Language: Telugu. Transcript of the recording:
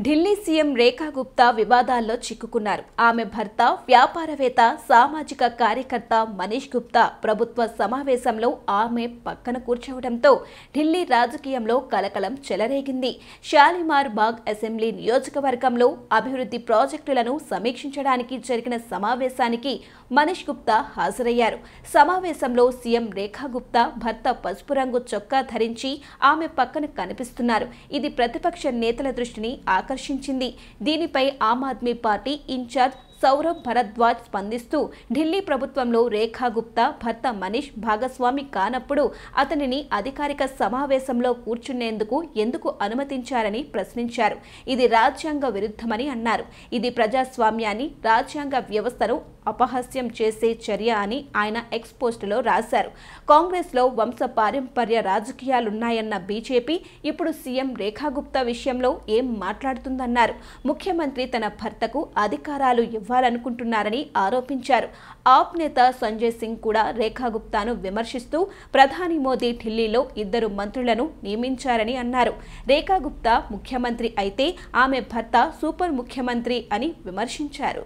ఢిల్లీ సీఎం రేఖా గుప్తా వివాదాల్లో చిక్కుకున్నారు. ఆమె భర్త వ్యాపారవేత్త, సామాజిక కార్యకర్త మనీష్ గుప్తా ప్రభుత్వ సమావేశంలో ఆమె పక్కన కూర్చోవడంతో ఢిల్లీ రాజకీయంలో కలకలం చెలరేగింది. షాలిమార్ బాగ్ అసెంబ్లీ నియోజకవర్గంలో అభివృద్ధి ప్రాజెక్టులను సమీక్షించడానికి జరిగిన సమావేశానికి మనీష్ గుప్తా హాజరయ్యారు. సమావేశంలో సీఎం రేఖా గుప్తా భర్త పసుపు రంగు చొక్కా ధరించి ఆమె పక్కన కనిపిస్తున్నారు. ఇది ప్రతిపక్ష నేతల దృష్టిని ఆకర్షించింది. దీనిపై ఆమ్ ఆద్మీ పార్టీ ఇన్ఛార్జ్ సౌరభ్ భరద్వాజ్ స్పందిస్తూ ఢిల్లీ ప్రభుత్వంలో రేఖా గుప్తా భర్త మనీష్ భాగస్వామి కానప్పుడు అతనిని అధికారిక సమావేశంలో కూర్చునేందుకు ఎందుకు అనుమతించారని ప్రశ్నించారు. ఇది రాజ్యాంగ విరుద్ధమని అన్నారు. ఇది ప్రజాస్వామ్యాన్ని, రాజ్యాంగ వ్యవస్థను అపహాస్యం చేసే చర్య అని ఆయన ఎక్స్ పోస్టులో రాశారు. కాంగ్రెస్లో వంశ పారంపర్య రాజకీయాలున్నాయన్న బీజేపీ ఇప్పుడు సీఎం రేఖా గుప్తా విషయంలో ఏం మాట్లాడుతుందన్నారు. ముఖ్యమంత్రి తన భర్తకు అధికారాలు ఇవ్వాలనుకుంటున్నారని ఆరోపించారు. ఆప్ నేత సంజయ్ సింగ్ కూడా రేఖా గుప్తాను విమర్శిస్తూ ప్రధాని మోదీ ఢిల్లీలో 2 మంత్రులను నియమించారని అన్నారు. రేఖా గుప్తా ముఖ్యమంత్రి అయితే ఆమె భర్త సూపర్ ముఖ్యమంత్రి అని విమర్శించారు.